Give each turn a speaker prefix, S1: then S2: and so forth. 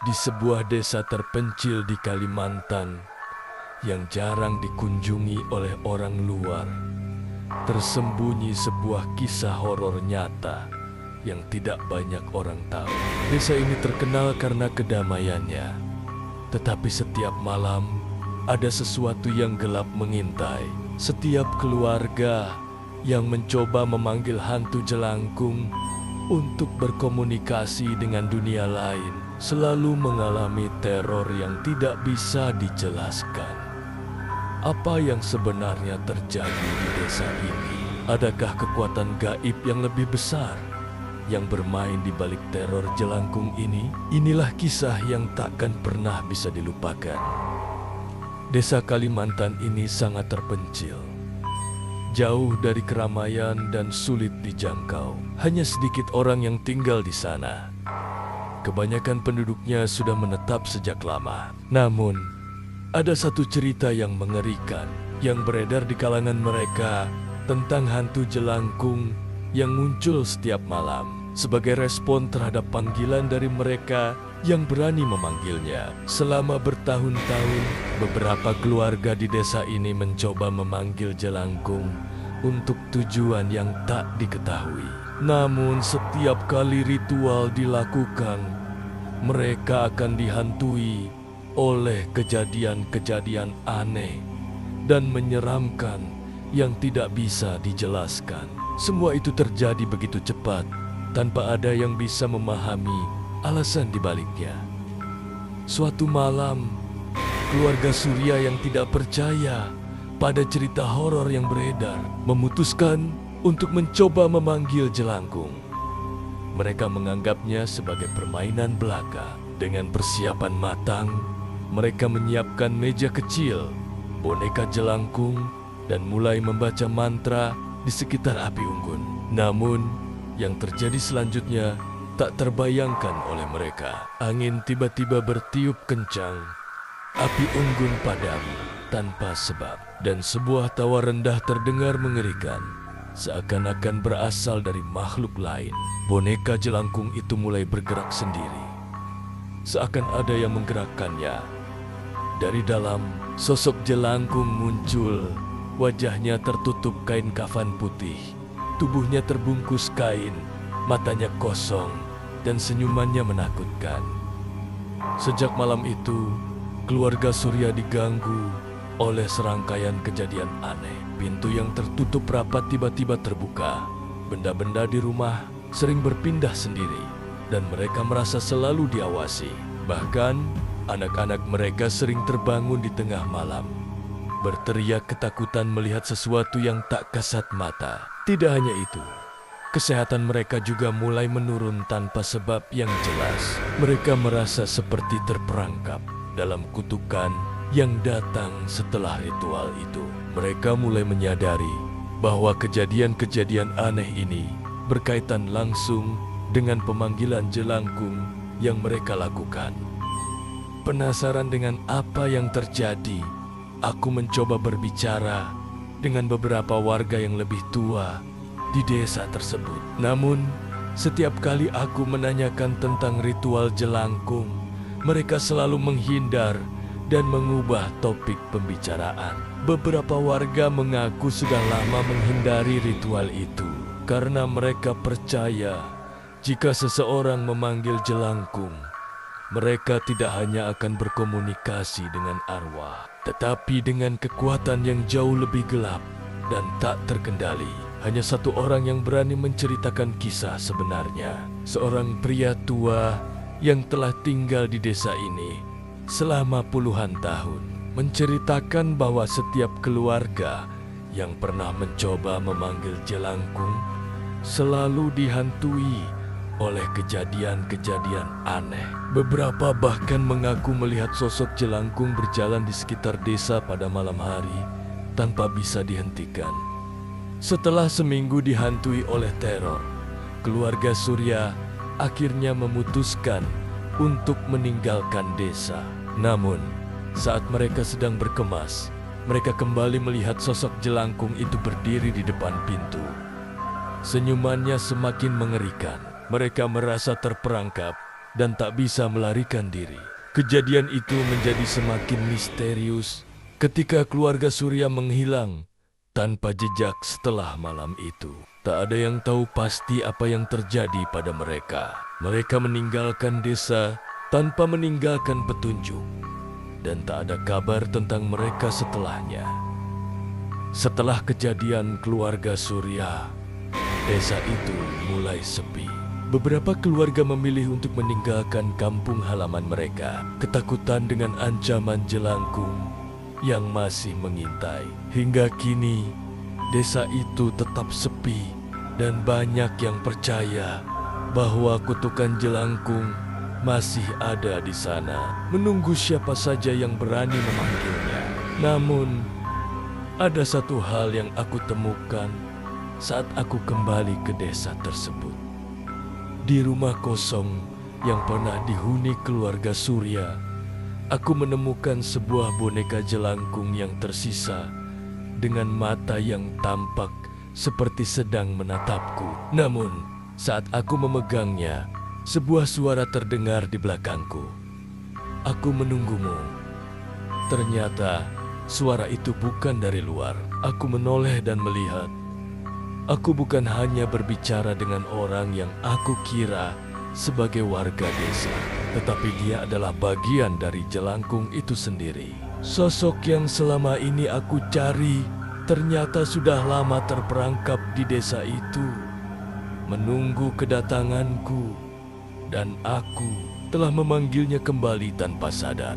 S1: di sebuah desa terpencil di Kalimantan yang jarang dikunjungi oleh orang luar, tersembunyi sebuah kisah horor nyata yang tidak banyak orang tahu. Desa ini terkenal karena kedamaiannya, tetapi setiap malam ada sesuatu yang gelap mengintai. Setiap keluarga yang mencoba memanggil hantu jelangkung untuk berkomunikasi dengan dunia lain selalu mengalami teror yang tidak bisa dijelaskan. Apa yang sebenarnya terjadi di desa ini? Adakah kekuatan gaib yang lebih besar yang bermain di balik teror jelangkung ini? Inilah kisah yang takkan pernah bisa dilupakan. Desa Kalimantan ini sangat terpencil, jauh dari keramaian dan sulit dijangkau. Hanya sedikit orang yang tinggal di sana. Kebanyakan penduduknya sudah menetap sejak lama. Namun, ada satu cerita yang mengerikan yang beredar di kalangan mereka tentang hantu jelangkung yang muncul setiap malam sebagai respon terhadap panggilan dari mereka yang berani memanggilnya. Selama bertahun-tahun, beberapa keluarga di desa ini mencoba memanggil jelangkung untuk tujuan yang tak diketahui. Namun setiap kali ritual dilakukan, mereka akan dihantui oleh kejadian-kejadian aneh dan menyeramkan yang tidak bisa dijelaskan. Semua itu terjadi begitu cepat, tanpa ada yang bisa memahami alasan dibaliknya. Suatu malam, keluarga Surya yang tidak percaya pada cerita horor yang beredar memutuskan untuk mencoba memanggil jelangkung. Mereka menganggapnya sebagai permainan belaka. Dengan persiapan matang, mereka menyiapkan meja kecil, boneka jelangkung, dan mulai membaca mantra di sekitar api unggun. Namun, yang terjadi selanjutnya tak terbayangkan oleh mereka. Angin tiba-tiba bertiup kencang, api unggun padam tanpa sebab, dan sebuah tawa rendah terdengar mengerikan, seakan-akan berasal dari makhluk lain. Boneka jelangkung itu mulai bergerak sendiri, seakan ada yang menggerakkannya. Dari dalam, sosok jelangkung muncul. Wajahnya tertutup kain kafan putih, tubuhnya terbungkus kain, matanya kosong, dan senyumannya menakutkan. Sejak malam itu, keluarga Surya diganggu oleh serangkaian kejadian aneh. Pintu yang tertutup rapat tiba-tiba terbuka. Benda-benda di rumah sering berpindah sendiri, dan mereka merasa selalu diawasi. Bahkan, anak-anak mereka sering terbangun di tengah malam, berteriak ketakutan melihat sesuatu yang tak kasat mata. Tidak hanya itu, kesehatan mereka juga mulai menurun tanpa sebab yang jelas. Mereka merasa seperti terperangkap dalam kutukan yang datang setelah ritual itu. Mereka mulai menyadari bahwa kejadian-kejadian aneh ini berkaitan langsung dengan pemanggilan jelangkung yang mereka lakukan. Penasaran dengan apa yang terjadi, aku mencoba berbicara dengan beberapa warga yang lebih tua di desa tersebut. Namun, setiap kali aku menanyakan tentang ritual jelangkung, mereka selalu menghindar dan mengubah topik pembicaraan. Beberapa warga mengaku sudah lama menghindari ritual itu karena mereka percaya jika seseorang memanggil jelangkung, mereka tidak hanya akan berkomunikasi dengan arwah, tetapi dengan kekuatan yang jauh lebih gelap dan tak terkendali. Hanya satu orang yang berani menceritakan kisah sebenarnya. Seorang pria tua yang telah tinggal di desa ini selama puluhan tahun menceritakan bahwa setiap keluarga yang pernah mencoba memanggil jelangkung selalu dihantui oleh kejadian-kejadian aneh. Beberapa bahkan mengaku melihat sosok jelangkung berjalan di sekitar desa pada malam hari tanpa bisa dihentikan. Setelah seminggu dihantui oleh teror, keluarga Surya akhirnya memutuskan untuk meninggalkan desa. Namun, saat mereka sedang berkemas, mereka kembali melihat sosok jelangkung itu berdiri di depan pintu. Senyumannya semakin mengerikan. Mereka merasa terperangkap dan tak bisa melarikan diri. Kejadian itu menjadi semakin misterius ketika keluarga Surya menghilang tanpa jejak setelah malam itu. Tak ada yang tahu pasti apa yang terjadi pada mereka. Mereka meninggalkan desa tanpa meninggalkan petunjuk, dan tak ada kabar tentang mereka setelahnya. Setelah kejadian keluarga Surya, desa itu mulai sepi. Beberapa keluarga memilih untuk meninggalkan kampung halaman mereka, ketakutan dengan ancaman jelangkung yang masih mengintai. Hingga kini, desa itu tetap sepi dan banyak yang percaya bahwa kutukan jelangkung masih ada di sana, menunggu siapa saja yang berani memanggilnya. Namun, ada satu hal yang aku temukan saat aku kembali ke desa tersebut. Di rumah kosong yang pernah dihuni keluarga Surya, aku menemukan sebuah boneka jelangkung yang tersisa dengan mata yang tampak seperti sedang menatapku. Namun, saat aku memegangnya, sebuah suara terdengar di belakangku. "Aku menunggumu." Ternyata, suara itu bukan dari luar. Aku menoleh dan melihat. Aku bukan hanya berbicara dengan orang yang aku kira sebagai warga desa, tetapi dia adalah bagian dari jelangkung itu sendiri. Sosok yang selama ini aku cari ternyata sudah lama terperangkap di desa itu, menunggu kedatanganku, dan aku telah memanggilnya kembali tanpa sadar.